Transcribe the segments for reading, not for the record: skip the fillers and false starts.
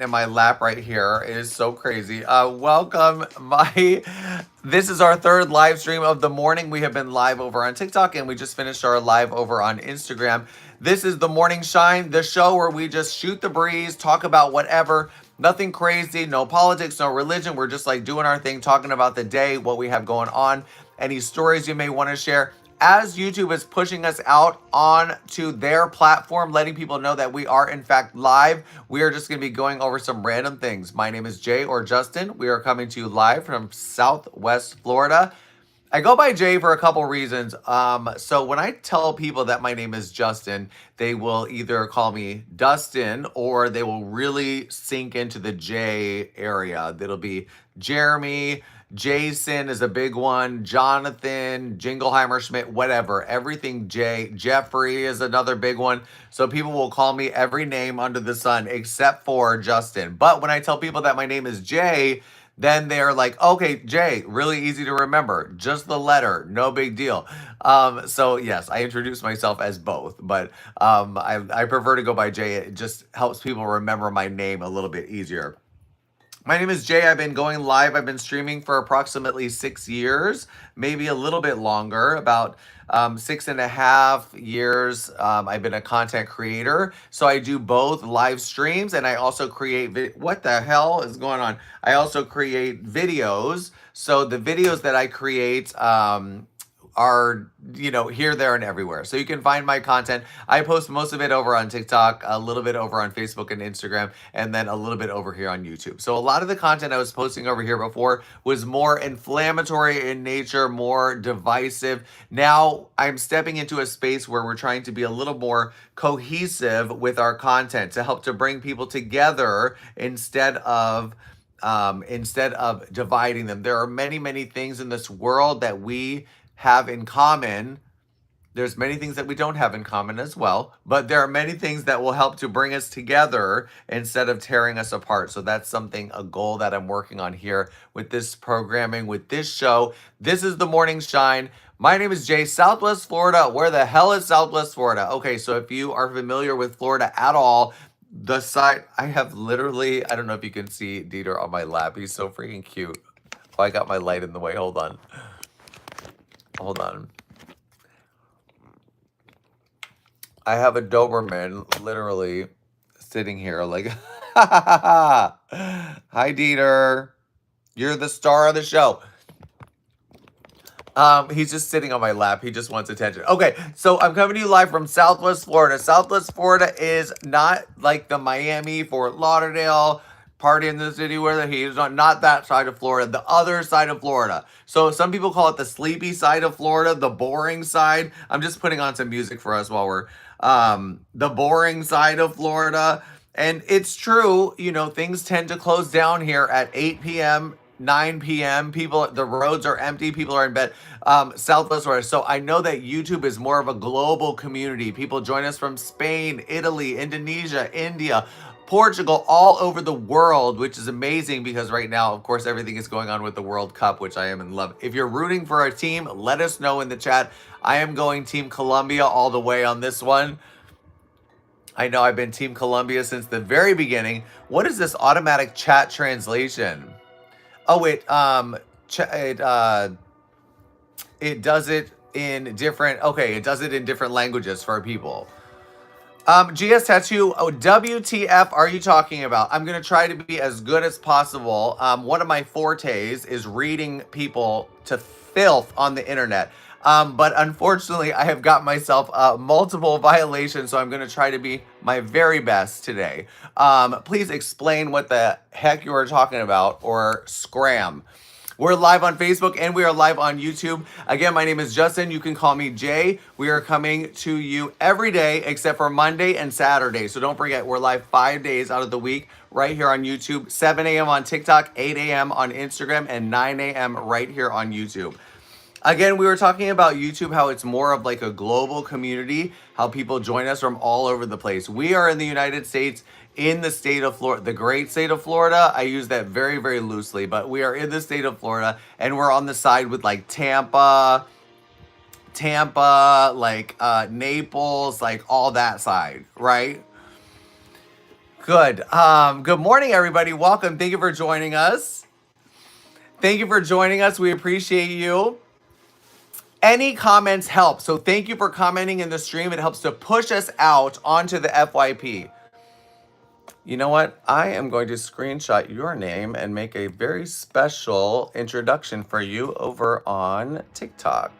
in my lap right here. It is so crazy. Welcome, my. This is our third live stream of the morning. We have been live over on TikTok, and we just finished our live over on Instagram. This is the Morning Shine, the show where we just shoot the breeze, talk about whatever. Nothing crazy, no politics, no religion. We're just like doing our thing, talking about the day, what we have going on, any stories you may want to share. As YouTube is pushing us out onto their platform, letting people know that we are in fact live, we are just going to be going over some random things. My name is Jay or Justin. We are coming to you live from Southwest Florida. I go by Jay for a couple reasons. So when I tell people that my name is Justin, they will either call me Dustin or they will really sink into the J area. That'll be Jeremy, Jason is a big one, Jonathan, Jingleheimer Schmidt, whatever. Everything J. Jeffrey is another big one. So people will call me every name under the sun except for Justin. But when I tell people that my name is Jay, then they're like, okay, Jay, really easy to remember. Just the letter, no big deal. So yes, I introduce myself as both, but I prefer to go by Jay. It just helps people remember my name a little bit easier. My name is Jay. I've been going live. I've been streaming for approximately 6 years, maybe a little bit longer, about 6.5 years. I've been a content creator. So I do both live streams and I also create, what the hell is going on? I also create videos. So the videos that I create, are here, there, and everywhere. So you can find my content. I post most of it over on TikTok, a little bit over on Facebook and Instagram, and then a little bit over here on YouTube. So a lot of the content I was posting over here before was more inflammatory in nature, more divisive. Now I'm stepping into a space where we're trying to be a little more cohesive with our content to help to bring people together instead of dividing them. There are many, many things in this world that we have in common. There's many things that we don't have in common as well, but there are many things that will help to bring us together instead of tearing us apart. So that's a goal that I'm working on here with this programming, with this show. This is the Morning Shine. My name is Jay, Southwest Florida. Where the hell is Southwest Florida? Okay, so if you are familiar with Florida at all, the side, I have literally, I don't know if you can see Dieter on my lap. He's so freaking cute. Oh, I got my light in the way. Hold on. I have a Doberman literally sitting here like, hi, Dieter. You're the star of the show. He's just sitting on my lap. He just wants attention. Okay, so I'm coming to you live from Southwest Florida. Southwest Florida is not like the Miami, Fort Lauderdale, party in the city where the heat is not that side of Florida, the other side of Florida. So some people call it the sleepy side of Florida, the boring side. I'm just putting on some music for us while we're the boring side of Florida. And it's true, things tend to close down here at 8 p.m. 9 p.m. The roads are empty. People are in bed. Southwest Florida. So I know that YouTube is more of a global community. People join us from Spain, Italy, Indonesia, India, Portugal, all over the world, which is amazing because right now, of course, everything is going on with the World Cup, which I am in love. If you're rooting for a team, let us know in the chat. I am going Team Colombia all the way on this one. I know I've been Team Colombia since the very beginning. What is this automatic chat translation? Oh, it does it in different. Okay, it does it in different languages for people. GS Tattoo. Oh, WTF are you talking about? I'm gonna try to be as good as possible. One of my fortes is reading people to filth on the internet. But unfortunately, I have got myself multiple violations, so I'm going to try to be my very best today. Please explain what the heck you are talking about, or scram. We're live on Facebook and we are live on YouTube. Again, my name is Justin. You can call me Jay. We are coming to you every day except for Monday and Saturday. So don't forget, we're live 5 days out of the week right here on YouTube. 7 a.m. on TikTok, 8 a.m. on Instagram, and 9 a.m. right here on YouTube. Again, we were talking about YouTube, how it's more of like a global community, how people join us from all over the place. We are in the United States, in the state of Florida, the great state of Florida. I use that very, very loosely, but we are in the state of Florida, and we're on the side with like Tampa, like Naples, like all that side, right? Good. Good morning, everybody. Welcome. Thank you for joining us. Thank you for joining us. We appreciate you. Any comments help. So thank you for commenting in the stream. It helps to push us out onto the FYP. You know what? I am going to screenshot your name and make a very special introduction for you over on TikTok.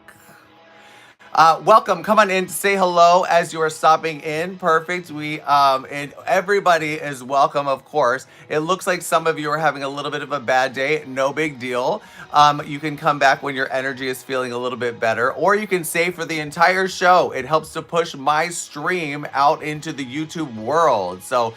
Welcome. Come on in. Say hello as you are stopping in. Perfect. And everybody is welcome, of course. It looks like some of you are having a little bit of a bad day. No big deal. You can come back when your energy is feeling a little bit better, or you can stay for the entire show. It helps to push my stream out into the YouTube world. So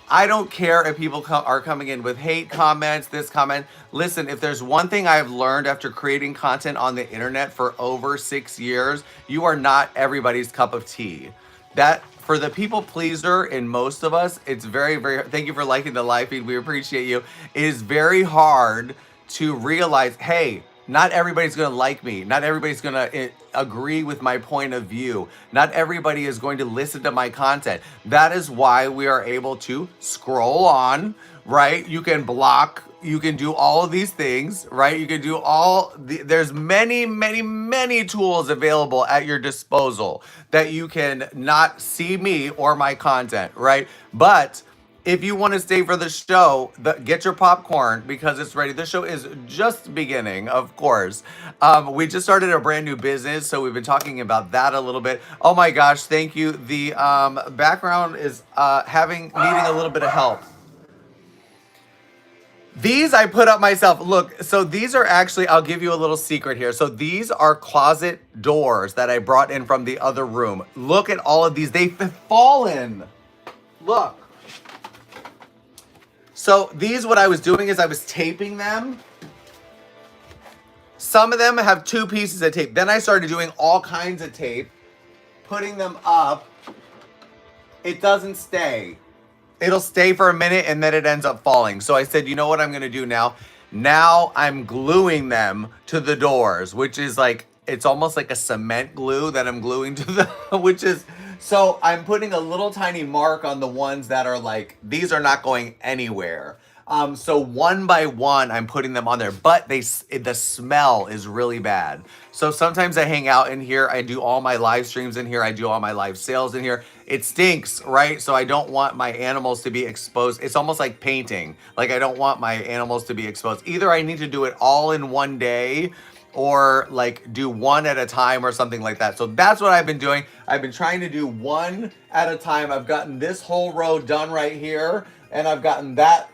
I don't care if people are coming in with hate comments, this comment. Listen, if there's one thing I've learned after creating content on the internet for over 6 years, you are not everybody's cup of tea. That for the people pleaser in most of us, it's very, very, thank you for liking the live feed. We appreciate you. It is very hard to realize, hey, not everybody's going to like me. Not everybody's going to agree with my point of view. Not everybody is going to listen to my content. That is why we are able to scroll on, right? You can block, you can do all of these things, right? You can do there's many, many, many tools available at your disposal that you can not see me or my content, right? But if you want to stay for the show, get your popcorn because it's ready. The show is just beginning, of course. We just started a brand new business, so we've been talking about that a little bit. Oh my gosh, thank you. The background is needing a little bit of help. These I put up myself. Look, so these are actually, I'll give you a little secret here. So these are closet doors that I brought in from the other room. Look at all of these. They've fallen. Look. So these, what I was doing is I was taping them. Some of them have 2 pieces of tape. Then I started doing all kinds of tape, putting them up. It doesn't stay. It'll stay for a minute and then it ends up falling. So I said, you know what I'm going to do now? Now I'm gluing them to the doors, which is like, it's almost like a cement glue that I'm gluing to the, so I'm putting a little tiny mark on the ones that are like, these are not going anywhere. So one by one, I'm putting them on there, but the smell is really bad. So sometimes I hang out in here. I do all my live streams in here. I do all my live sales in here. It stinks, right? So I don't want my animals to be exposed. It's almost like painting. Like I don't want my animals to be exposed. Either I need to do it all in one day or like do one at a time or something like that. So that's what I've been doing. I've been trying to do one at a time. I've gotten this whole row done right here, and I've gotten that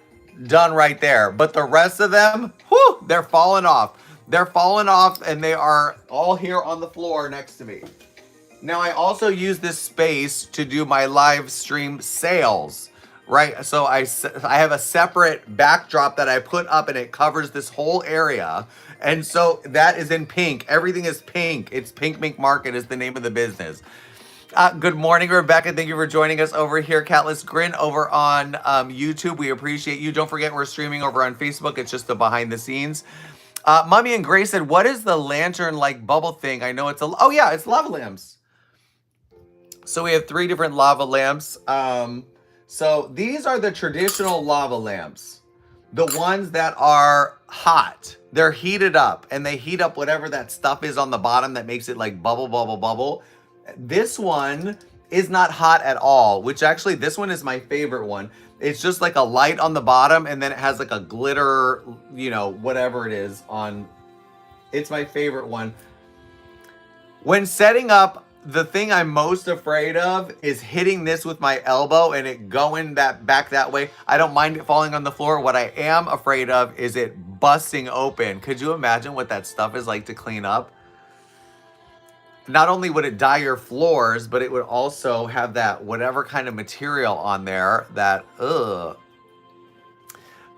done right there. But the rest of them, whew, they're falling off. They're falling off, and they are all here on the floor next to me. Now, I also use this space to do my live stream sales, right? So I have a separate backdrop that I put up, and it covers this whole area. And so that is in pink. Everything is pink. It's Pink Mink Market is the name of the business. Good morning, Rebecca. Thank you for joining us over here. Catless Grin over on YouTube. We appreciate you. Don't forget we're streaming over on Facebook. It's just the behind the scenes. Mummy and Grace said, what is the lantern-like bubble thing? I know it's oh yeah, it's lava lamps. So we have 3 different lava lamps. So these are the traditional lava lamps. The ones that are hot. They're heated up, and they heat up whatever that stuff is on the bottom that makes it like bubble, bubble, bubble. This one is not hot at all, which actually this one is my favorite one. It's just like a light on the bottom, and then it has like a glitter, you know, whatever it is on. It's my favorite one. When setting up, the thing I'm most afraid of is hitting this with my elbow and it going back that way. I don't mind it falling on the floor. What I am afraid of is it busting open. Could you imagine what that stuff is like to clean up? Not only would it dye your floors, but it would also have that whatever kind of material on there that, ugh.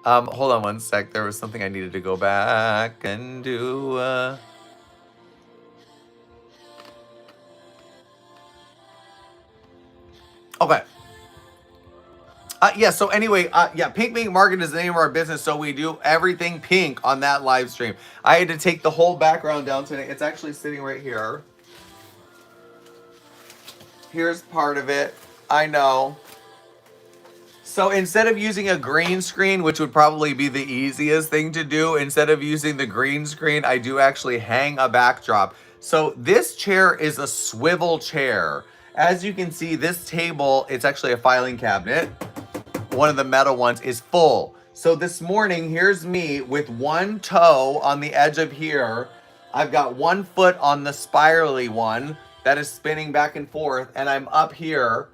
Hold on one sec. There was something I needed to go back and do. Okay. Yeah, so anyway, yeah, Pink Mink Market is the name of our business, so we do everything pink on that live stream. I had to take the whole background down today. It's actually sitting right here. Here's part of it. I know. So instead of using a green screen, which would probably be the easiest thing to do, instead of using the green screen, I do actually hang a backdrop. So this chair is a swivel chair. As you can see, this table, it's actually a filing cabinet. One of the metal ones is full. So this morning, here's me with one toe on the edge of here. I've got one foot on the spirally one that is spinning back and forth, and I'm up here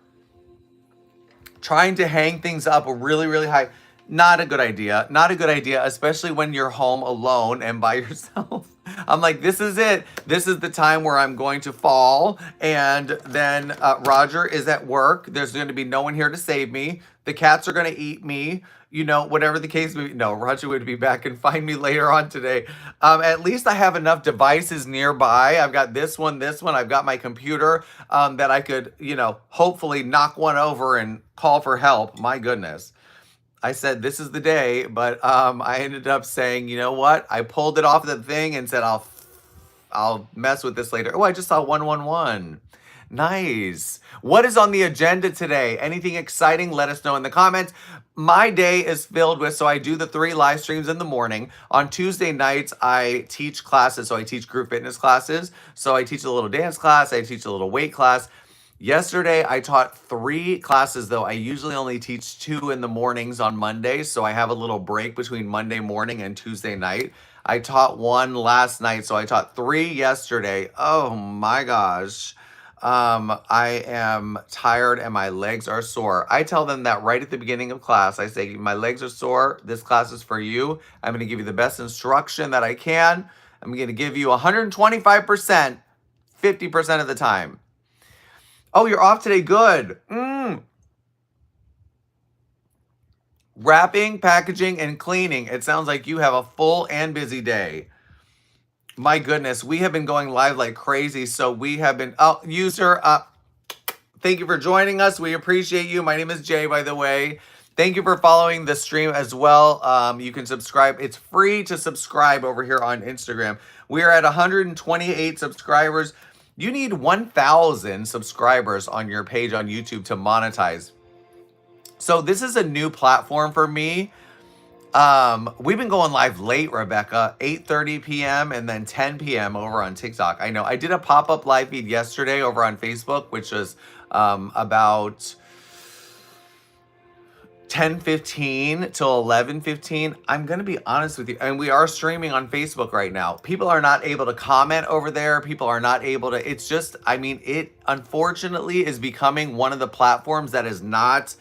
trying to hang things up really, really high. Not a good idea. Not a good idea, especially when you're home alone and by yourself. I'm like, this is it. This is the time where I'm going to fall. And then Roger is at work. There's going to be no one here to save me. The cats are going to eat me. You know, whatever the case may be. No, Roger would be back and find me later on today. At least I have enough devices nearby. I've got this one, this one. I've got my computer that I could, you know, hopefully knock one over and call for help. My goodness. I said this is the day, but I ended up saying, you know what? I pulled it off the thing and said I'll mess with this later. Oh, I just saw 111. Nice. What is on the agenda today? Anything exciting? Let us know in the comments. My day is filled with, so I do the 3 live streams in the morning. On Tuesday nights, I teach classes. So I teach group fitness classes. So I teach a little dance class. I teach a little weight class. Yesterday, I taught 3 classes, though I usually only teach 2 in the mornings on Mondays, so I have a little break between Monday morning and Tuesday night. I taught 1 last night, so I taught 3 yesterday. Oh my gosh. I am tired and my legs are sore. I tell them that right at the beginning of class. I say, my legs are sore. This class is for you. I'm going to give you the best instruction that I can. I'm going to give you 125%, 50% of the time. Oh, you're off today. Good. Wrapping, packaging, and cleaning. It sounds like you have a full and busy day. My goodness, we have been going live like crazy. So we have been, user, thank you for joining us. We appreciate you. My name is Jay, by the way. Thank you for following the stream as well. You can subscribe. It's free to subscribe over here on Instagram. We are at 128 subscribers. You need 1,000 subscribers on your page on YouTube to monetize. So this is a new platform for me. We've been going live late, Rebecca, 8:30 p.m. and then 10 p.m. over on TikTok. I know I did a pop-up live feed yesterday over on Facebook, which was about 10:15 till 11:15. I'm going to be honest with you. And we are streaming on Facebook right now. People are not able to comment over there. People are not able to, it's just, I mean, it unfortunately is becoming one of the platforms that is not,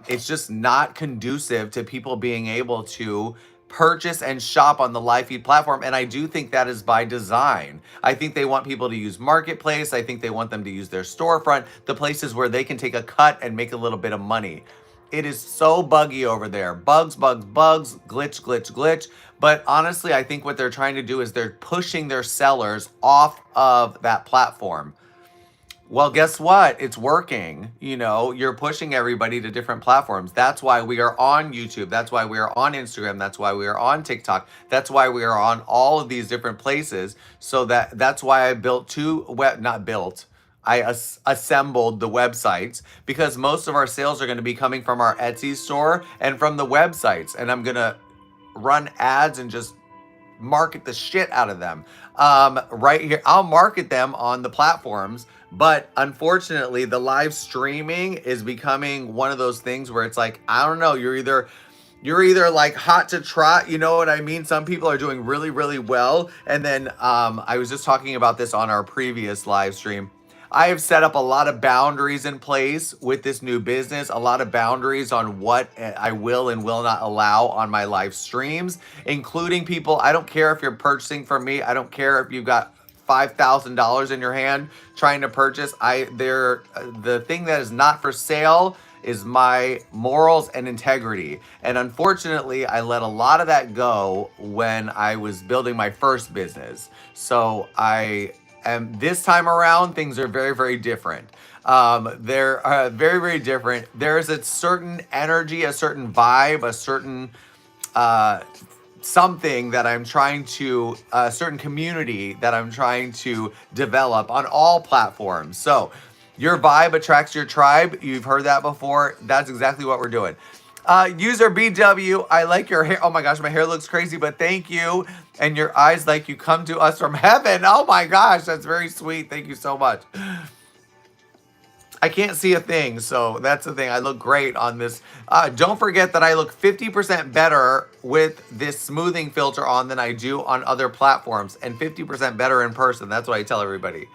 it's just not conducive to people being able to purchase and shop on the live feed platform. And I do think that is by design. I think they want people to use Marketplace. I think they want them to use their storefront, the places where they can take a cut and make a little bit of money. It is so buggy over there. Bugs, bugs, bugs, glitch, glitch, glitch. But honestly, I think what they're trying to do is they're pushing their sellers off of that platform. Well, guess what? It's working. You know, you're pushing everybody to different platforms. That's why we are on YouTube. That's why we are on Instagram. That's why we are on TikTok. That's why we are on all of these different places. So that's why I built I assembled the websites, because most of our sales are going to be coming from our Etsy store and from the websites. And I'm going to run ads and just market the shit out of them. Right here, I'll market them on the platforms, but unfortunately the live streaming is becoming one of those things where it's like, I don't know, you're either like hot to trot, you know what I mean? Some people are doing really, really well. And then I was just talking about this on our previous live stream. I have set up a lot of boundaries in place with this new business, a lot of boundaries on what I will and will not allow on my live streams, including people. I don't care if you're purchasing from me. I don't care if you've got $5,000 in your hand trying to purchase. The thing that is not for sale is my morals and integrity. And unfortunately, I let a lot of that go when I was building my first business. So this time around, things are very, very different. They're very, very different. There's a certain energy, a certain vibe, a certain something that I'm trying to, a certain community that I'm trying to develop on all platforms. So Your vibe attracts your tribe. You've heard that before. That's exactly what we're doing. User BW, I like your hair. Oh my gosh, my hair looks crazy, but thank you. And your eyes like you come to us from heaven. Oh my gosh, that's very sweet. Thank you so much. I can't see a thing, so that's the thing. I look great on this. Don't forget that I look 50% better with this smoothing filter on than I do on other platforms, and 50% better in person. That's what I tell everybody.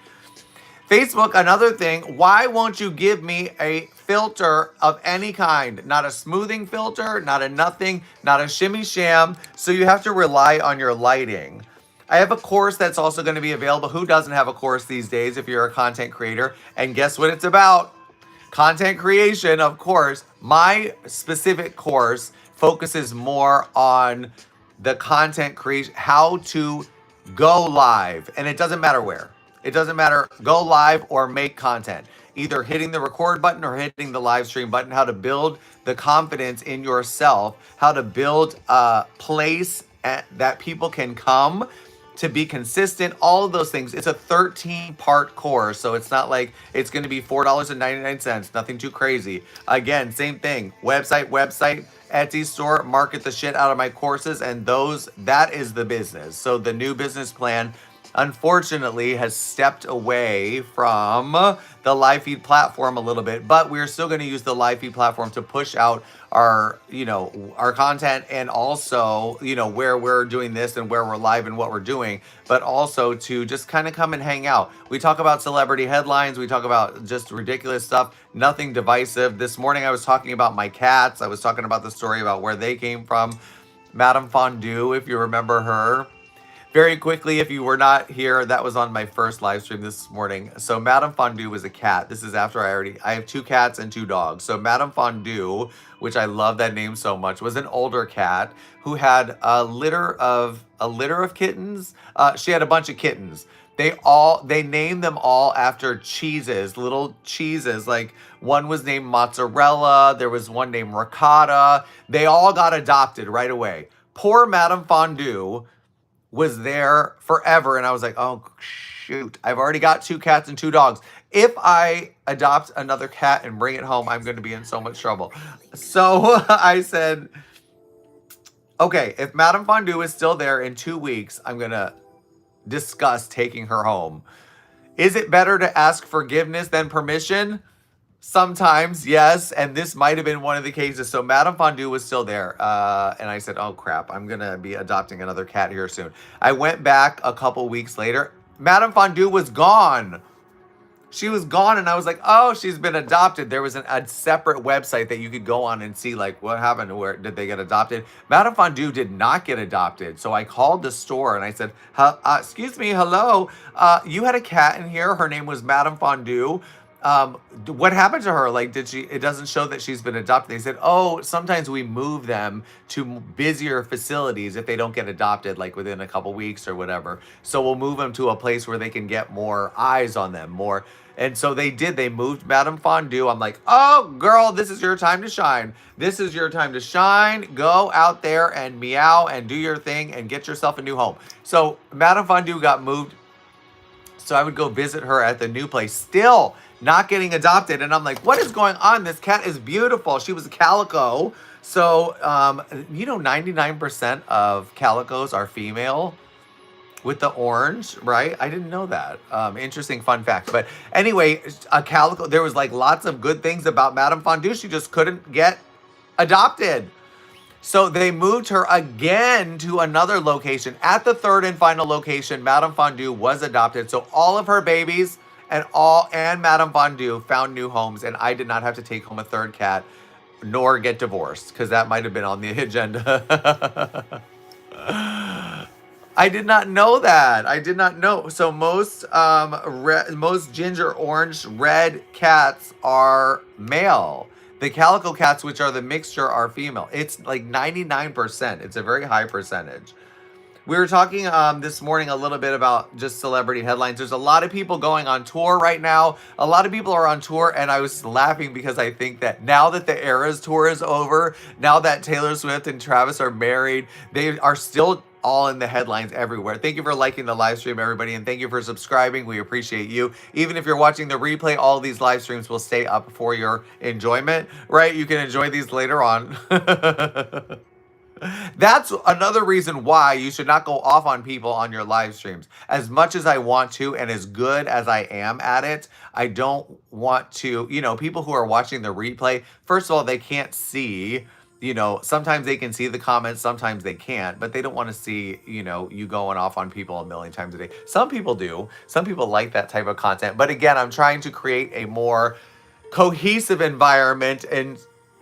Facebook, another thing, why won't you give me a filter of any kind? Not a smoothing filter, not a nothing, not a shimmy sham. So you have to rely on your lighting. I have a course that's also going to be available. Who doesn't have a course these days if you're a content creator? And guess what it's about? Content creation, of course. My specific course focuses more on the content creation, how to go live. And it doesn't matter where. It doesn't matter, go live or make content. Either hitting the record button or hitting the live stream button, how to build the confidence in yourself, how to build a place that people can come to be consistent, all of those things. It's a 13-part course, so it's not like it's going to be $4.99, nothing too crazy. Again, same thing, website, Etsy store, market the shit out of my courses, and that is the business. So the new business plan, unfortunately, has stepped away from the live feed platform a little bit, but we're still going to use the live feed platform to push out our content, and also, where we're doing this and where we're live and what we're doing, but also to just kind of come and hang out. We talk about celebrity headlines. We talk about just ridiculous stuff, nothing divisive. This morning I was talking about my cats. I was talking about the story about where they came from. Madame Fondue, if you remember her. Very quickly, if you were not here, that was on my first live stream this morning. So Madame Fondue was a cat. This is after I have 2 cats and 2 dogs. So Madame Fondue, which I love that name so much, was an older cat who had a litter of kittens. She had a bunch of kittens. They named them all after cheeses, little cheeses. Like, one was named mozzarella. There was one named ricotta. They all got adopted right away. Poor Madame Fondue was there forever, and I was like, oh shoot, I've already got 2 cats and 2 dogs. If I adopt another cat and bring it home, I'm going to be in so much trouble. So I said, okay, if Madame Fondue is still there in 2 weeks, I'm going to discuss taking her home. Is it better to ask forgiveness than permission? Sometimes, yes, and this might have been one of the cases. So Madame Fondue was still there, and I said, oh crap, I'm gonna be adopting another cat here soon. I went back a couple weeks later. Madame Fondue was gone. She was gone, and I was like, oh, she's been adopted. There was a separate website that you could go on and see, like, what happened, where did they get adopted. Madame Fondue did not get adopted. So I called the store and I said, excuse me, hello, you had a cat in here, her name was Madame Fondue. What happened to her? Like, it doesn't show that she's been adopted. They said, oh, sometimes we move them to busier facilities if they don't get adopted, like within a couple weeks or whatever. So we'll move them to a place where they can get more eyes on them, more. And so they did. They moved Madame Fondue. I'm like, oh, girl, this is your time to shine. This is your time to shine. Go out there and meow and do your thing and get yourself a new home. So Madame Fondue got moved. So I would go visit her at the new place, still not getting adopted. And I'm like, what is going on? This cat is beautiful. She was a calico. So, 99% of calicos are female with the orange, right? I didn't know that. Interesting fun fact. But anyway, a calico, there was like lots of good things about Madame Fondue. She just couldn't get adopted. So they moved her again to another location. At the third and final location, Madame Fondue was adopted. So all of her babies and Madame Fondue found new homes, and I did not have to take home a third cat nor get divorced, because that might have been on the agenda. I did not know that. I did not know. So most ginger orange red cats are male. The calico cats, which are the mixture, are female. It's like 99%. It's a very high percentage. We were talking this morning a little bit about just celebrity headlines. There's a lot of people going on tour right now. A lot of people are on tour, and I was laughing because I think that now that the Eras tour is over, now that Taylor Swift and Travis are married, they are still all in the headlines everywhere. Thank you for liking the live stream, everybody, and thank you for subscribing. We appreciate you. Even if you're watching the replay, all of these live streams will stay up for your enjoyment, right? You can enjoy these later on. That's another reason why you should not go off on people on your live streams. As much as I want to, and as good as I am at it, I don't want to, people who are watching the replay, first of all, they can't see, sometimes they can see the comments, sometimes they can't, but they don't want to see, you going off on people a million times a day. Some people do. Some people like that type of content. But again, I'm trying to create a more cohesive environment and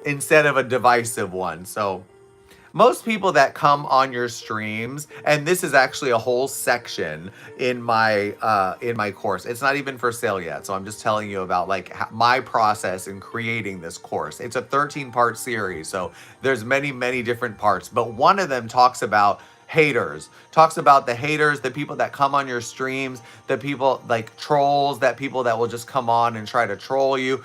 instead of a divisive one. So most people that come on your streams, and this is actually a whole section in my course. It's not even for sale yet, so I'm just telling you about like my process in creating this course. It's a 13-part series, so there's many different parts, but one of them talks about haters, talks about the haters, the people that come on your streams, the people like trolls, that people that will just come on and try to troll you,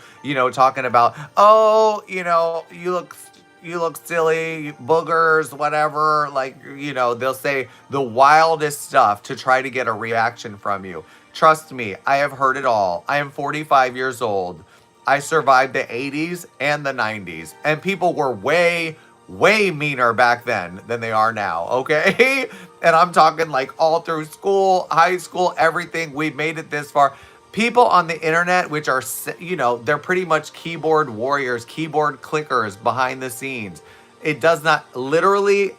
talking about, oh, you look silly, boogers, whatever. Like, they'll say the wildest stuff to try to get a reaction from you. Trust me, I have heard it all. I am 45 years old. I survived the 80s and the 90s, and people were way meaner back then than they are now, okay? And I'm talking like all through school, high school, everything. We've made it this far. People on the internet, which are, they're pretty much keyboard warriors, keyboard clickers behind the scenes. It does not literally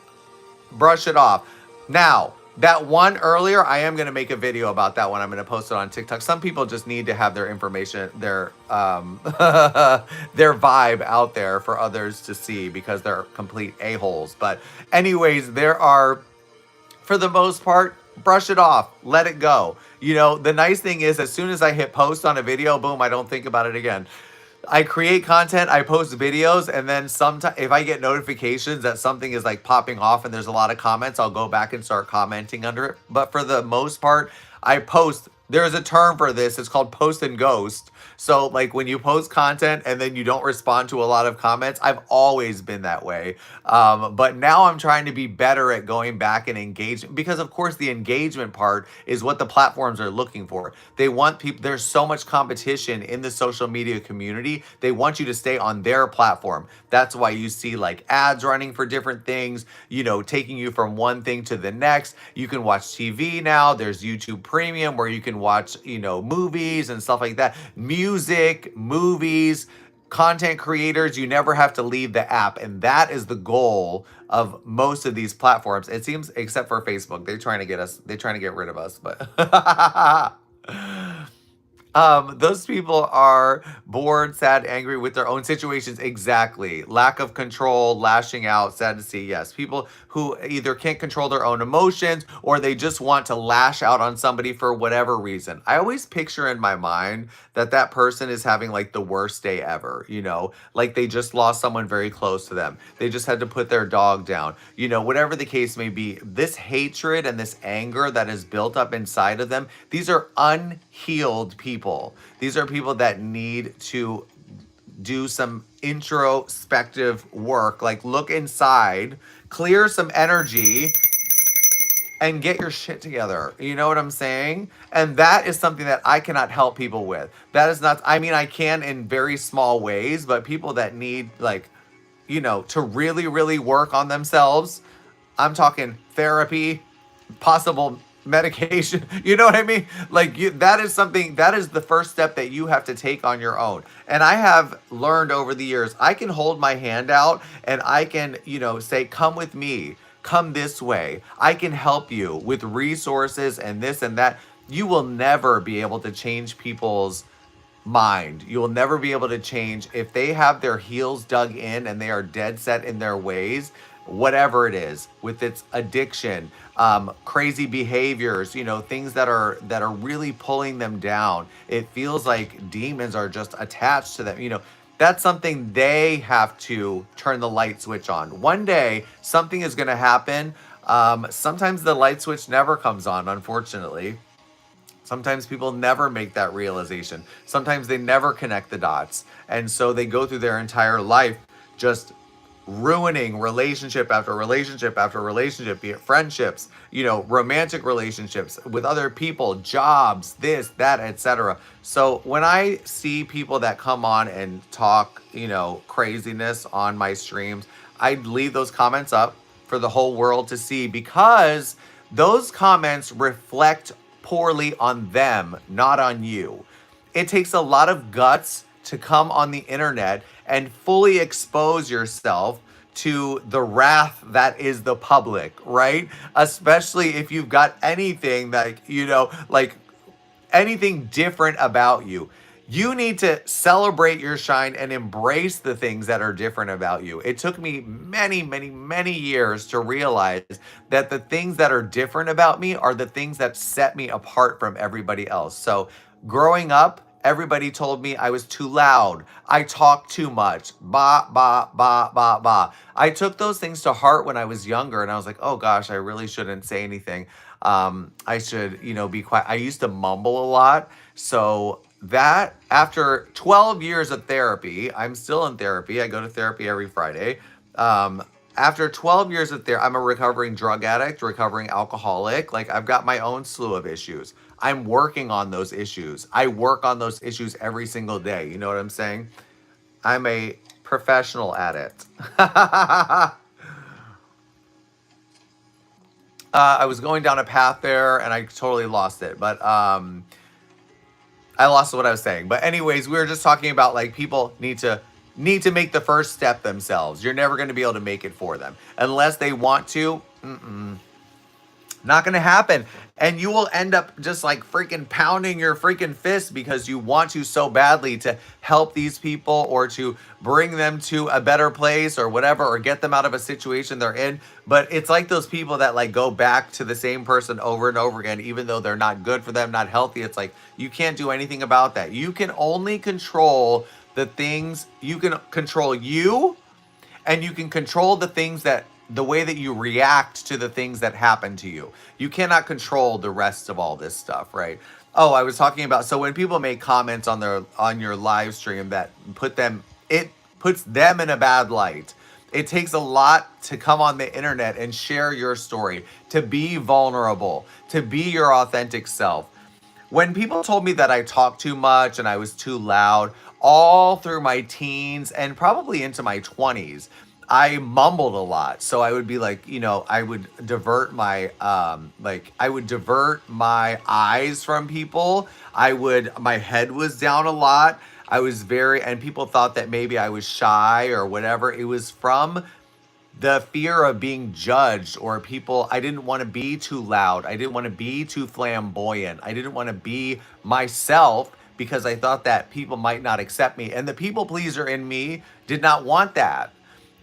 brush it off. Now, that one earlier, I am going to make a video about that one. I'm going to post it on TikTok. Some people just need to have their information, their their vibe out there for others to see because they're complete a-holes. But anyways, there are, for the most part, brush it off, let it go. The nice thing is, as soon as I hit post on a video, boom, I don't think about it again. I create content, I post videos, and then sometimes if I get notifications that something is like popping off and there's a lot of comments, I'll go back and start commenting under it. But for the most part, I post. There's a term for this. It's called post and ghost. So like when you post content and then you don't respond to a lot of comments, I've always been that way. But now I'm trying to be better at going back and engaging, because of course the engagement part is what the platforms are looking for. They want people, there's so much competition in the social media community. They want you to stay on their platform. That's why you see like ads running for different things, taking you from one thing to the next. You can watch TV now. There's YouTube Premium where you can watch, movies and stuff like that. Music, movies, content creators, you never have to leave the app. And that is the goal of most of these platforms. It seems, except for Facebook. They're trying to get rid of us, but those people are bored, sad, angry with their own situations. Exactly. Lack of control, lashing out, sad to see. Yes. People who either can't control their own emotions or they just want to lash out on somebody for whatever reason. I always picture in my mind that person is having like the worst day ever, like they just lost someone very close to them. They just had to put their dog down, whatever the case may be. This hatred and this anger that is built up inside of them, these are unhealed people. These are people that need to do some introspective work, like look inside, clear some energy, and get your shit together. You know what I'm saying? And that is something that I cannot help people with. That is not, I can in very small ways, but people that need to really work on themselves, I'm talking therapy, possible medication, you know what I mean? That is the first step that you have to take on your own. And I have learned over the years, I can hold my hand out and I can, say, come with me, come this way. I can help you with resources and this and that. You will never be able to change people's mind. You will never be able to change if they have their heels dug in and they are dead set in their ways, whatever it is, with its addiction, crazy behaviors, things that are really pulling them down. It feels like demons are just attached to them. That's something they have to turn the light switch on. One day, something is going to happen. Sometimes the light switch never comes on, unfortunately. Sometimes people never make that realization. Sometimes they never connect the dots. And so they go through their entire life just ruining relationship after relationship after relationship, be it friendships, romantic relationships with other people, jobs, this, that, etc. So when I see people that come on and talk, craziness on my streams, I leave those comments up for the whole world to see, because those comments reflect poorly on them, not on you. It takes a lot of guts to come on the internet and fully expose yourself to the wrath that is the public, right? Especially if you've got anything that, like anything different about you. You need to celebrate your shine and embrace the things that are different about you. It took me many, many, many years to realize that the things that are different about me are the things that set me apart from everybody else. So, growing up, everybody told me I was too loud. I talked too much. Bah, bah, bah, bah, bah. I took those things to heart when I was younger, and I was like, oh gosh, I really shouldn't say anything. I should, be quiet. I used to mumble a lot. So that after 12 years of therapy, I'm still in therapy. I go to therapy every Friday. Um, After 12 years of therapy, I'm a recovering drug addict, recovering alcoholic. Like, I've got my own slew of issues. I'm working on those issues. I work on those issues every single day. You know what I'm saying? I'm a professional at it. I was going down a path there and I totally lost it. But I lost what I was saying. But anyways, we were just talking about, like, people need to make the first step themselves. You're never going to be able to make it for them unless they want to. Not going to happen. And you will end up just like freaking pounding your freaking fist because you want to so badly to help these people or to bring them to a better place or whatever, or get them out of a situation they're in. But it's like those people that like go back to the same person over and over again, even though they're not good for them, not healthy. It's like, you can't do anything about that. You can only control the things. You can control you, and you can control the way that you react to the things that happen to you. You cannot control the rest of all this stuff, right? Oh, I was talking about, so when people make comments on your live stream that it puts them in a bad light. It takes a lot to come on the internet and share your story, to be vulnerable, to be your authentic self. When people told me that I talked too much and I was too loud, all through my teens and probably into my 20s, I mumbled a lot. So I would be like, I would divert my eyes from people. My head was down a lot. And people thought that maybe I was shy or whatever. It was from the fear of being judged, or people. I didn't want to be too loud. I didn't want to be too flamboyant. I didn't want to be myself because I thought that people might not accept me. And the people pleaser in me did not want that.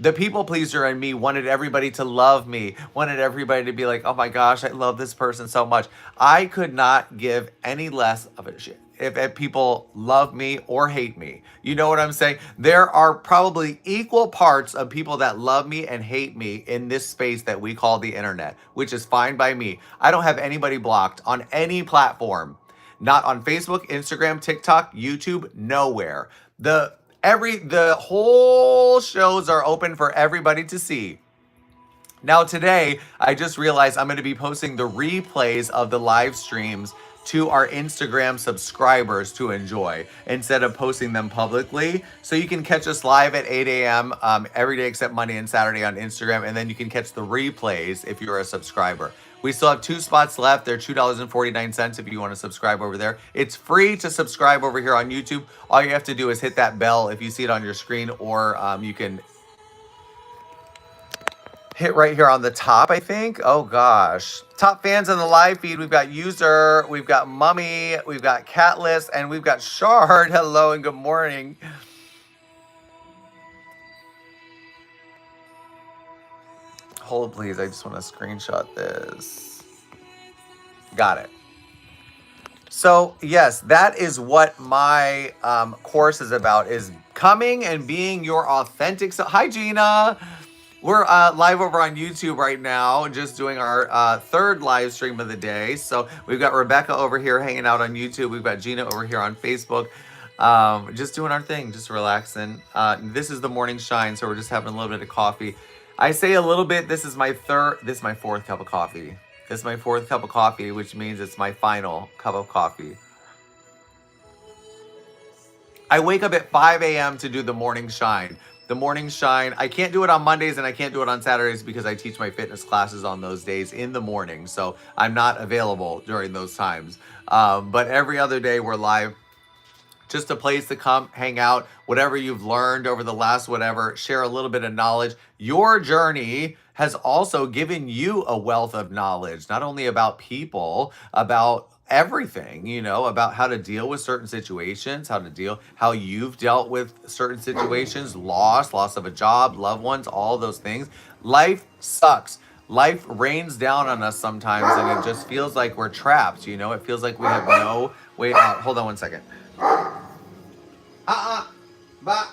The people pleaser in me wanted everybody to love me, wanted everybody to be like, oh my gosh, I love this person so much. I could not give any less of a shit if people love me or hate me. You know what I'm saying? There are probably equal parts of people that love me and hate me in this space that we call the internet, which is fine by me. I don't have anybody blocked on any platform. Not on Facebook, Instagram, TikTok, YouTube, nowhere. The whole shows are open for everybody to see. Now today, I just realized I'm going to be posting the replays of the live streams to our Instagram subscribers to enjoy instead of posting them publicly. So you can catch us live at 8 a.m. Every day except Monday and Saturday on Instagram. And then you can catch the replays if you're a subscriber. We still have 2 spots left. They're $2.49 if you want to subscribe over there. It's free to subscribe over here on YouTube. All you have to do is hit that bell if you see it on your screen, or you can hit right here on the top, I think. Oh gosh. Top fans on the live feed. We've got User, we've got Mummy, we've got Catless, and we've got Shard. Hello and good morning. Hold please, I just want to screenshot this. Got it. So yes, that is what my course is about, is coming and being your authentic self. Hi Gina. We're live over on YouTube right now, just doing our third live stream of the day. So we've got Rebecca over here hanging out on YouTube. We've got Gina over here on Facebook. Just doing our thing, just relaxing. This is the morning shine, so we're just having a little bit of coffee. I say a little bit. This is my fourth cup of coffee. This is my fourth cup of coffee, which means it's my final cup of coffee. I wake up at 5 a.m. to do the morning shine. The morning shine, I can't do it on Mondays and I can't do it on Saturdays because I teach my fitness classes on those days in the morning. So I'm not available during those times. But every other day we're live, just a place to come hang out, whatever you've learned over the last whatever, share a little bit of knowledge. Your journey has also given you a wealth of knowledge, not only about people, about everything, about how to deal with certain situations, how you've dealt with certain situations, loss of a job, loved ones, all those things. Life sucks. Life rains down on us sometimes and it just feels like we're trapped, it feels like we have no way out. Hold on one second. Ba.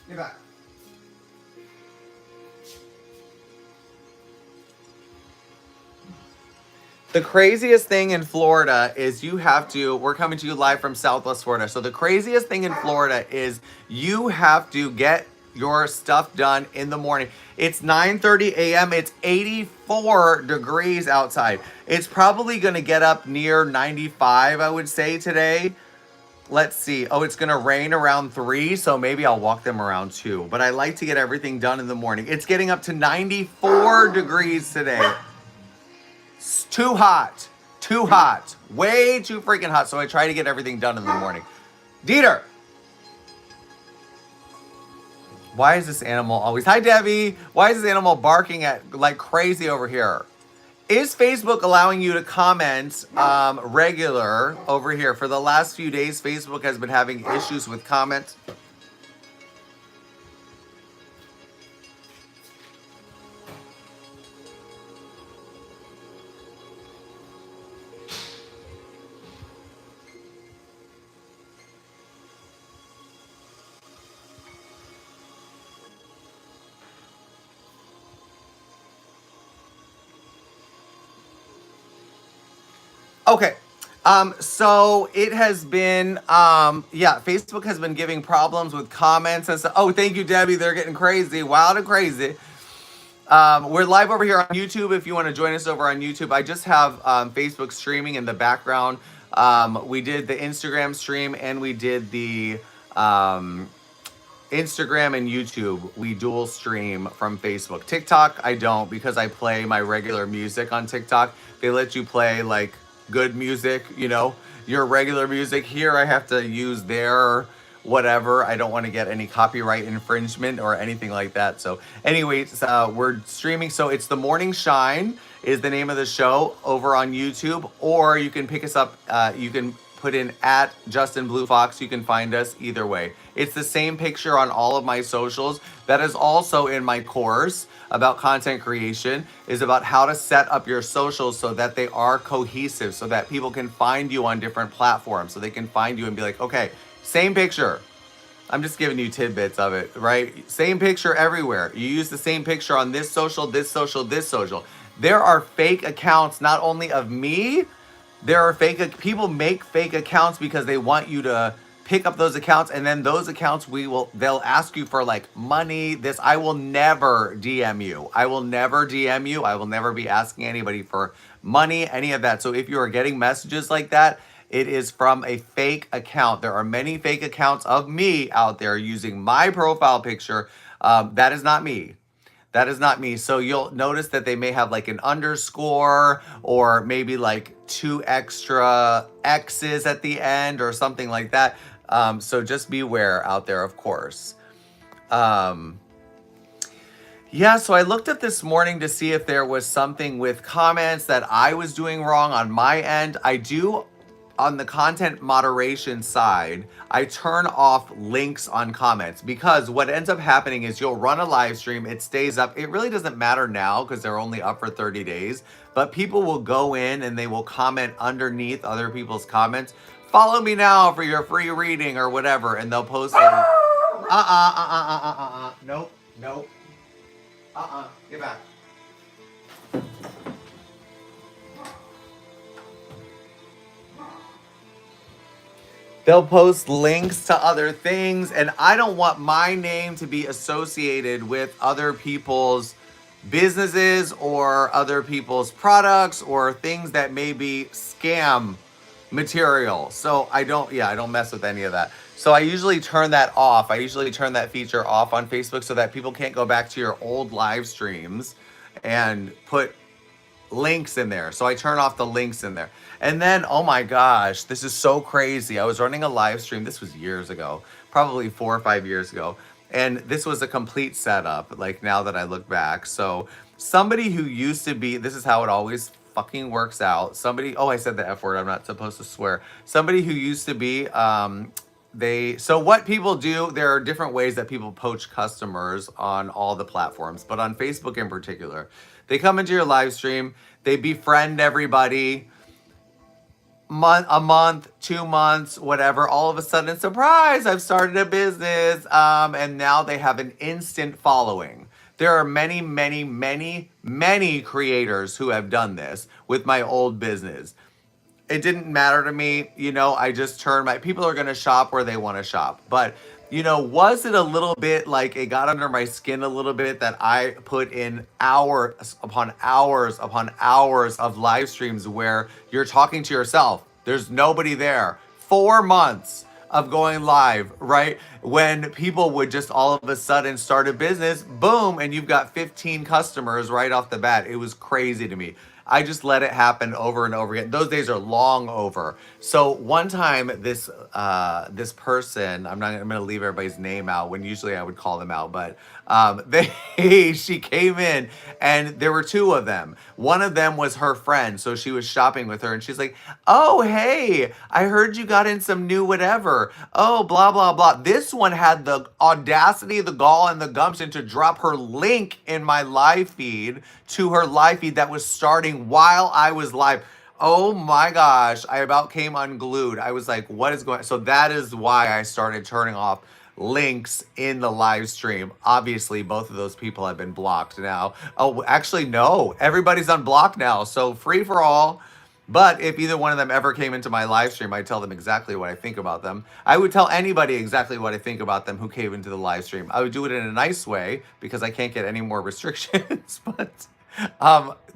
Get back. The craziest thing in Florida is we're coming to you live from Southwest Florida. So the craziest thing in Florida is you have to get your stuff done in the morning. It's 9:30 a.m. It's 84 degrees outside. It's probably going to get up near 95, I would say, today. Let's see. Oh, it's going to rain around 3, so maybe I'll walk them around 2. But I like to get everything done in the morning. It's getting up to 94 degrees today. It's too hot. Too hot. Way too freaking hot, so I try to get everything done in the morning. Dieter! Why is this animal always... Hi, Debbie! Why is this animal barking at like crazy over here? Is Facebook allowing you to comment regular over here? For the last few days, Facebook has been having issues with comments. Okay. So it has been, Facebook has been giving problems with comments and stuff. Oh, thank you, Debbie. They're getting crazy, wild and crazy. We're live over here on YouTube. If you want to join us over on YouTube, I just have Facebook streaming in the background. We did the Instagram stream and we did the Instagram and YouTube. We dual stream from Facebook. TikTok, I don't because I play my regular music on TikTok. They let you play like good music, your regular music. Here I have to use their whatever. I don't want to get any copyright infringement or anything like that. So anyways, we're streaming. So it's The Morning Shine is the name of the show over on YouTube, or you can pick us up. You can put in at Justin Blue Fox. You can find us either way. It's the same picture on all of my socials. That is also in my course about content creation, is about how to set up your socials so that they are cohesive, so that people can find you on different platforms, so they can find you and be like, okay, same picture. I'm just giving you tidbits of it, right? Same picture everywhere. You use the same picture on this social, this social, this social. There are fake accounts, not only of me, there are people make fake accounts because they want you to pick up those accounts, and then those accounts they'll ask you for like money. I will never DM you. I will never DM you. I will never be asking anybody for money, any of that. So if you are getting messages like that, it is from a fake account. There are many fake accounts of me out there using my profile picture. That is not me. That is not me. So you'll notice that they may have like an underscore or maybe like 2 extra X's at the end or something like that. So just beware out there, of course. So I looked up this morning to see if there was something with comments that I was doing wrong on my end. I do. On the content moderation side, I turn off links on comments, because what ends up happening is you'll run a live stream, it stays up. It really doesn't matter now because they're only up for 30 days, but people will go in and they will comment underneath other people's comments. Follow me now for your free reading or whatever, and they'll post like, nope, get back. They'll post links to other things, and I don't want my name to be associated with other people's businesses or other people's products or things that may be scam material. So I don't mess with any of that. So I usually turn that off. I usually turn that feature off on Facebook so that people can't go back to your old live streams and put links in there. So I turn off the links in there. And then, oh my gosh, this is so crazy. I was running a live stream. This was years ago, probably 4 or 5 years ago. And this was a complete setup, like now that I look back. So somebody who used to be, this is how it always fucking works out. Somebody, oh, I said the F word. I'm not supposed to swear. Somebody who used to be, so what people do, there are different ways that people poach customers on all the platforms, but on Facebook in particular, they come into your live stream, they befriend everybody, a month, 2 months, whatever. All of a sudden, surprise! I've started a business, and now they have an instant following. There are many, many, many, many creators who have done this with my old business. It didn't matter to me, I just turned my people are going to shop where they want to shop. But was it a little bit like it got under my skin a little bit that I put in hours upon hours upon hours of live streams where you're talking to yourself, there's nobody there, 4 months of going live, right? When people would just all of a sudden start a business, boom, and you've got 15 customers right off the bat. It was crazy to me. I just let it happen over and over again. Those days are long over. So one time, this person, I'm going to leave everybody's name out when usually I would call them out, but she came in and there were two of them. One of them was her friend, so she was shopping with her, and she's like, "Oh, hey, I heard you got in some new whatever. Oh, blah blah blah." This one had the audacity, the gall, and the gumption to drop her link in my live feed to her live feed that was starting while I was live. Oh my gosh, I about came unglued. I was like, what is going on? So that is why I started turning off links in the live stream. Obviously, both of those people have been blocked now. Oh, actually, no, everybody's unblocked now. So free for all. But if either one of them ever came into my live stream, I'd tell them exactly what I think about them. I would tell anybody exactly what I think about them who came into the live stream. I would do it in a nice way because I can't get any more restrictions. But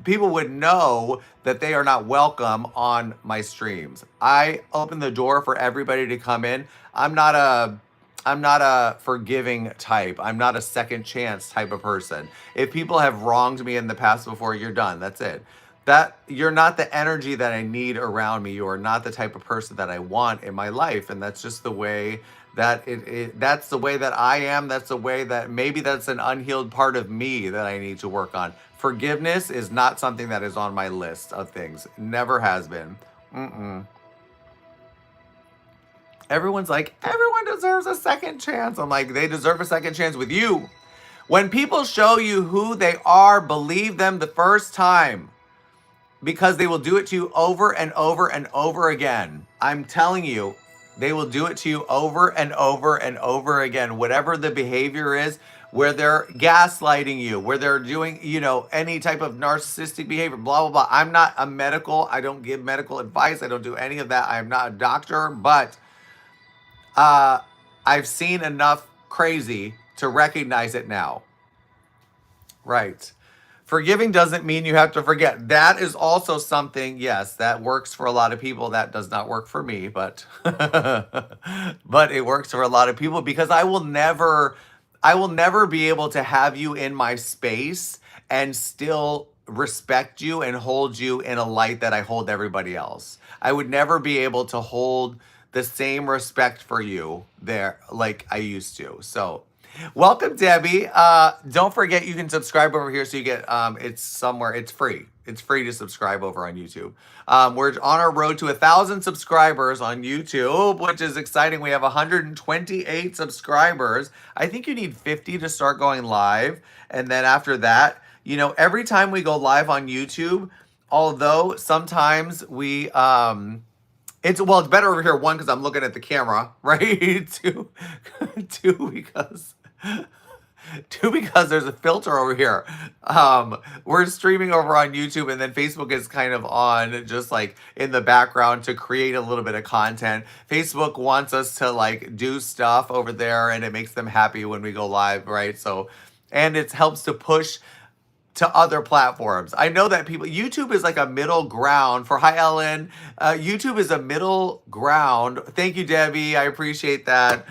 people would know that they are not welcome on my streams. I open the door for everybody to come in. I'm not a forgiving type. I'm not a second chance type of person. If people have wronged me in the past before, you're done. That's it. That you're not the energy that I need around me. You are not the type of person that I want in my life. And that's just the way that that's the way that I am. That's the way that maybe that's an unhealed part of me that I need to work on. Forgiveness is not something that is on my list of things. Never has been. Mm-mm. Everyone's like, everyone deserves a second chance. I'm like, they deserve a second chance with you. When people show you who they are, believe them the first time because they will do it to you over and over and over again. I'm telling you, they will do it to you over and over and over again. Whatever the behavior is, where they're gaslighting you, where they're doing, any type of narcissistic behavior, blah, blah, blah. I'm not a medical, I don't give medical advice. I don't do any of that. I'm not a doctor, but I've seen enough crazy to recognize it now. Right. Forgiving doesn't mean you have to forget. That is also something, yes, that works for a lot of people. That does not work for me, but but it works for a lot of people because I will never be able to have you in my space and still respect you and hold you in a light that I hold everybody else. I would never be able to hold the same respect for you there like I used to. So welcome, Debbie. Don't forget you can subscribe over here so you get it's somewhere. It's free. It's free to subscribe over on YouTube. We're on our road to 1,000 subscribers on YouTube, which is exciting. We have 128 subscribers. I think you need 50 to start going live. And then after that, every time we go live on YouTube, although sometimes we it's better over here. One, because I'm looking at the camera, right? Two, because Two, because there's a filter over here. We're streaming over on YouTube, and then Facebook is kind of on just like in the background to create a little bit of content. Facebook wants us to like do stuff over there, and it makes them happy when we go live, right? So, and it helps to push to other platforms. I know that people, YouTube is like a middle ground for, hi Ellen, YouTube is a middle ground. Thank you, Debbie. I appreciate that.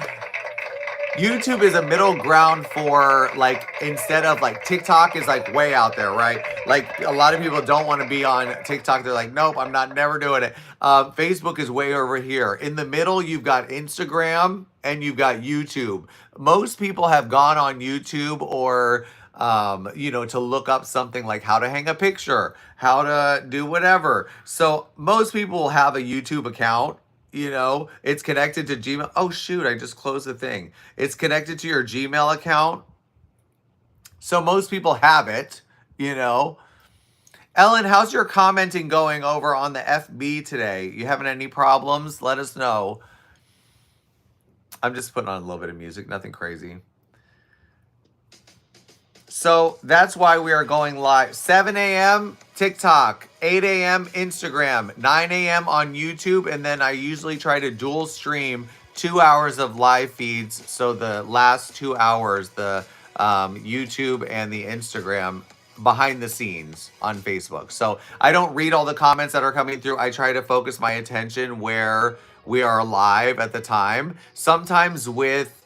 YouTube is a middle ground for like, instead of like TikTok is like way out there, right? Like a lot of people don't want to be on TikTok. They're like, nope, I'm not never doing it. Facebook is way over here. In the middle, you've got Instagram and you've got YouTube. Most people have gone on YouTube or to look up something like how to hang a picture, how to do whatever. So most people have a YouTube account. It's connected to Gmail. Oh, shoot, I just closed the thing. It's connected to your Gmail account. So most people have it. Ellen, how's your commenting going over on the FB today? You having any problems? Let us know. I'm just putting on a little bit of music, nothing crazy. So that's why we are going live. 7 a.m. TikTok, 8 a.m. Instagram, 9 a.m. on YouTube, and then I usually try to dual stream 2 hours of live feeds. So the last 2 hours, the YouTube and the Instagram behind the scenes on Facebook. So I don't read all the comments that are coming through. I try to focus my attention where we are live at the time. Sometimes with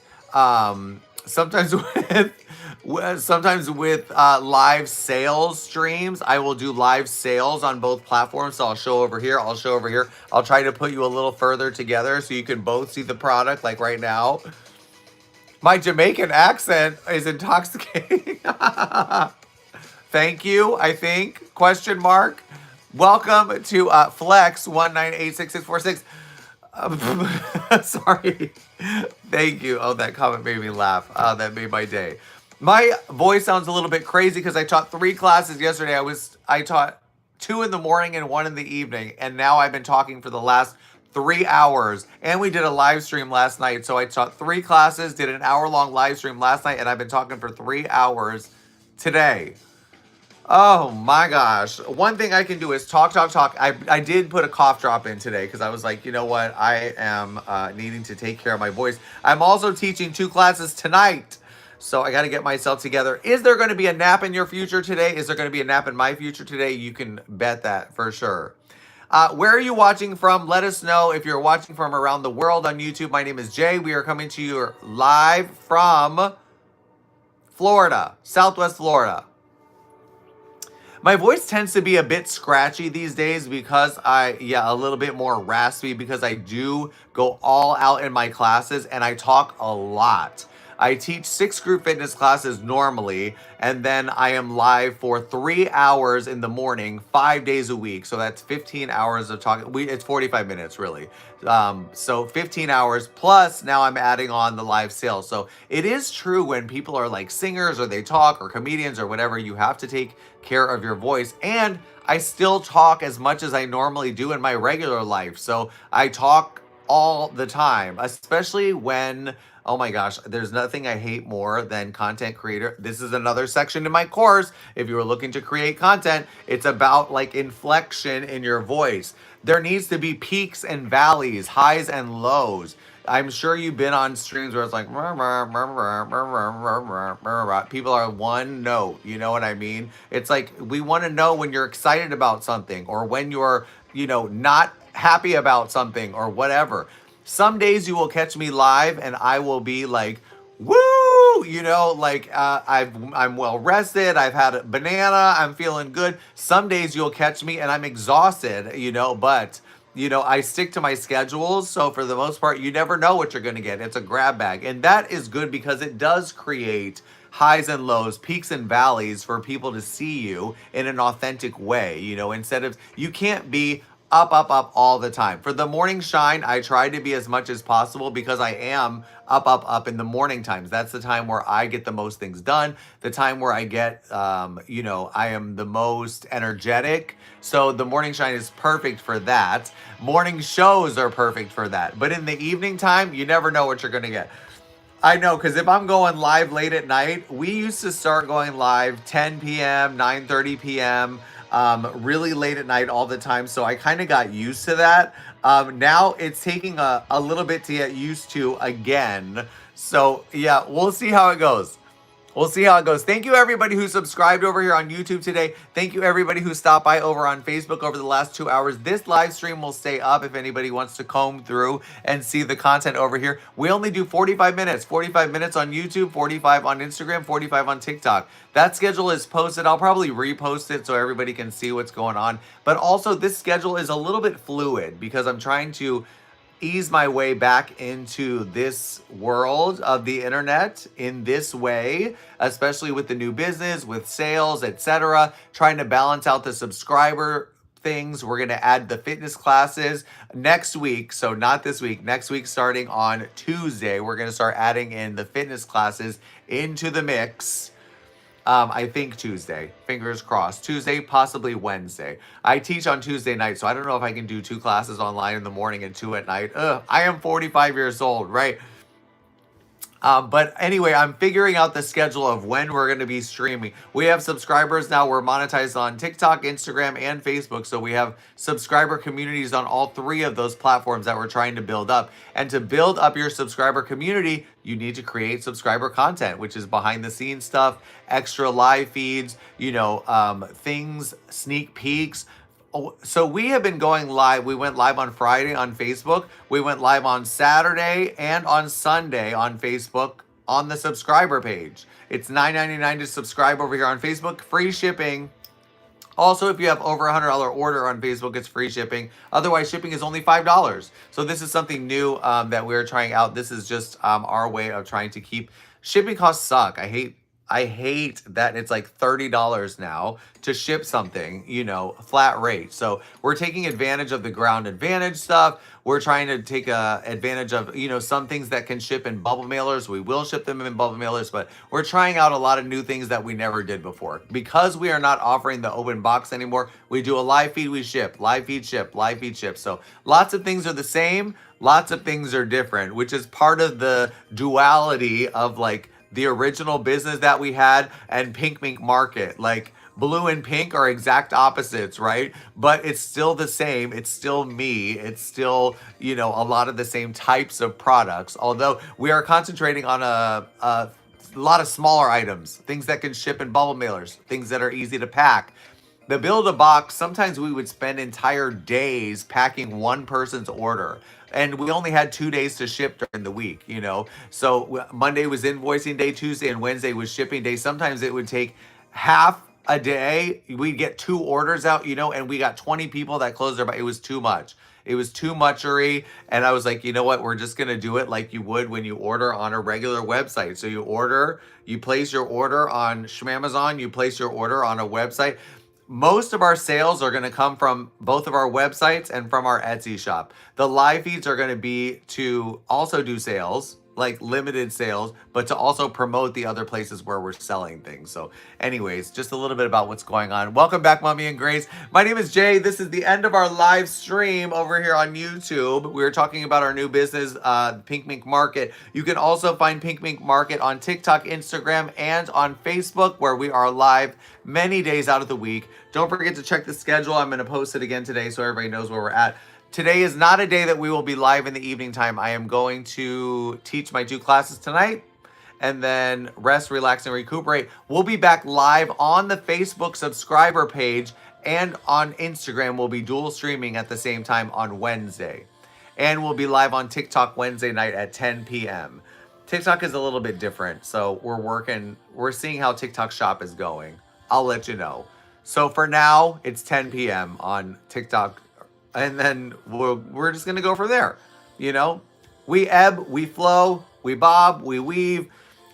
live sales streams, I will do live sales on both platforms. So I'll show over here, I'll show over here. I'll try to put you a little further together so you can both see the product, like right now. My Jamaican accent is intoxicating. Thank you, I think, question mark. Welcome to Flex 1986646. Sorry. Thank you. Oh, that comment made me laugh. That made my day. My voice sounds a little bit crazy because I taught 3 classes yesterday. I taught 2 in the morning and 1 in the evening, and now I've been talking for the last 3 hours, and we did a live stream last night. So I taught 3 classes, did an hour-long live stream last night, and I've been talking for 3 hours today. Oh my gosh. One thing I can do is talk. I did put a cough drop in today because I was like, you know what? I am needing to take care of my voice. I'm also teaching 2 classes tonight. So I got to get myself together. Is there going to be a nap in your future today? Is there going to be a nap in my future today? You can bet that for sure. Where are you watching from? Let us know if you're watching from around the world on YouTube. My name is Jay. We are coming to you live from Florida, Southwest Florida. My voice tends to be a bit scratchy these days because a little bit more raspy because I do go all out in my classes and I talk a lot. I teach 6 group fitness classes normally, and then I am live for 3 hours in the morning, 5 days a week. So that's 15 hours of talking. It's 45 minutes really. So 15 hours plus now I'm adding on the live sales. So it is true when people are like singers or they talk or comedians or whatever, you have to take care of your voice. And I still talk as much as I normally do in my regular life. So I talk all the time, especially when, oh my gosh, there's nothing I hate more than content creator. This is another section in my course. If you are looking to create content, it's about like inflection in your voice. There needs to be peaks and valleys, highs and lows. I'm sure you've been on streams where it's like, people are one note, you know what I mean? It's like, we want to know when you're excited about something or when you're, not happy about something or whatever. Some days you will catch me live and I will be like, woo, I'm well rested. I've had a banana. I'm feeling good. Some days you'll catch me and I'm exhausted, but I stick to my schedules. So for the most part, you never know what you're going to get. It's a grab bag. And that is good because it does create highs and lows, peaks and valleys for people to see you in an authentic way. Instead of, you can't be up all the time. For the morning shine, I try to be as much as possible because I am up in the morning times. That's the time where I get the most things done. The time where I get, I am the most energetic. So the morning shine is perfect for that. Morning shows are perfect for that. But in the evening time, you never know what you're going to get. I know, because if I'm going live late at night, we used to start going live 10 p.m., 9:30 p.m., really late at night all the time. So I kind of got used to that. Now it's taking a little bit to get used to again. So yeah, we'll see how it goes. We'll see how it goes. Thank you, everybody who subscribed over here on YouTube today. Thank you, everybody who stopped by over on Facebook over the last 2 hours. This live stream will stay up if anybody wants to comb through and see the content over here. We only do 45 minutes. 45 minutes on YouTube, 45 on Instagram, 45 on TikTok. That schedule is posted. I'll probably repost it so everybody can see what's going on. But also, this schedule is a little bit fluid because I'm trying to ease my way back into this world of the internet in this way, especially with the new business, with sales, etc. Trying to balance out the subscriber things. We're going to add the fitness classes next week. So not this week, next week, starting on Tuesday, we're going to start adding in the fitness classes into the mix. I think Tuesday. Fingers crossed. Tuesday, possibly Wednesday. I teach on Tuesday night, so I don't know if I can do 2 classes online in the morning and 2 at night. Ugh, I am 45 years old, right? But anyway, I'm figuring out the schedule of when we're going to be streaming. We have subscribers now. We're monetized on TikTok, Instagram, and Facebook. So we have subscriber communities on all 3 of those platforms that we're trying to build up. And to build up your subscriber community, you need to create subscriber content, which is behind the scenes stuff, extra live feeds, things, sneak peeks. Oh, so we have been going live. We went live on Friday on Facebook. We went live on Saturday and on Sunday on Facebook on the subscriber page. It's $9.99 to subscribe over here on Facebook. Free shipping. Also, if you have over $100 order on Facebook, it's free shipping. Otherwise, shipping is only $5. So this is something new that we're trying out. This is just our way of trying to keep shipping costs suck. I hate that it's like $30 now to ship something, flat rate. So we're taking advantage of the ground advantage stuff. We're trying to take advantage of, some things that can ship in bubble mailers. We will ship them in bubble mailers, but we're trying out a lot of new things that we never did before. Because we are not offering the open box anymore, we do a live feed, we ship, live feed, ship, live feed, ship. So lots of things are the same, lots of things are different, which is part of the duality of like the original business that we had and Pink Mink Market. Like blue and pink are exact opposites, right? But it's still the same. It's still me. It's still, a lot of the same types of products. Although we are concentrating on a lot of smaller items, things that can ship in bubble mailers, things that are easy to pack. The build a box, sometimes we would spend entire days packing one person's order. And we only had 2 days to ship during the week, So Monday was invoicing day, Tuesday and Wednesday was shipping day. Sometimes it would take half a day. We'd get 2 orders out, and we got 20 people that closed their buy. It was too much. It was too muchery. And I was like, you know what? We're just going to do it like you would when you order on a regular website. So you place your order on Shmamazon, you place your order on a website. Most of our sales are going to come from both of our websites and from our Etsy shop. The live feeds are going to be to also do sales, like limited sales, but to also promote the other places where we're selling things. So anyways, just a little bit about what's going on. Welcome back, Mommy and Grace. My name is Jay. This is the end of our live stream over here on YouTube. We were talking about our new business, Pink Mink Market. You can also find Pink Mink Market on TikTok, Instagram, and on Facebook, where we are live many days out of the week. Don't forget to check the schedule. I'm going to post it again today so everybody knows where we're at. Today is not a day that we will be live in the evening time. I am going to teach my 2 classes tonight and then rest, relax, and recuperate. We'll be back live on the Facebook subscriber page and on Instagram. We'll be dual streaming at the same time on Wednesday. And we'll be live on TikTok Wednesday night at 10 p.m. TikTok is a little bit different, so we're seeing how TikTok shop is going. I'll let you know. So for now, it's 10 p.m. on TikTok. And then we're just going to go from there. We ebb, we flow, we bob, we weave.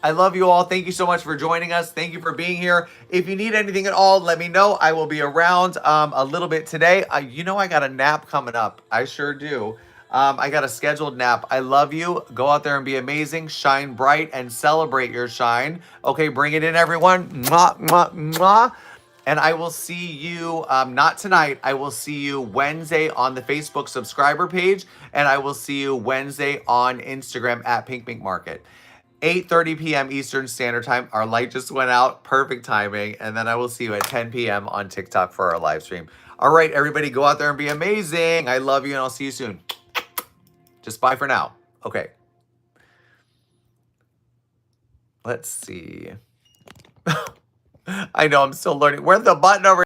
I love you all. Thank you so much for joining us. Thank you for being here. If you need anything at all, let me know. I will be around a little bit today. I got a nap coming up. I sure do. I got a scheduled nap. I love you. Go out there and be amazing. Shine bright and celebrate your shine. Okay, bring it in, everyone. Mwah, mwah, mwah. And I will see you, not tonight, I will see you Wednesday on the Facebook subscriber page, and I will see you Wednesday on Instagram at Pink Mink Market. 8:30 p.m. Eastern Standard Time. Our light just went out. Perfect timing. And then I will see you at 10 p.m. on TikTok for our live stream. All right, everybody, go out there and be amazing. I love you, and I'll see you soon. Just bye for now. Okay. Let's see. I know I'm still learning. Where's the button over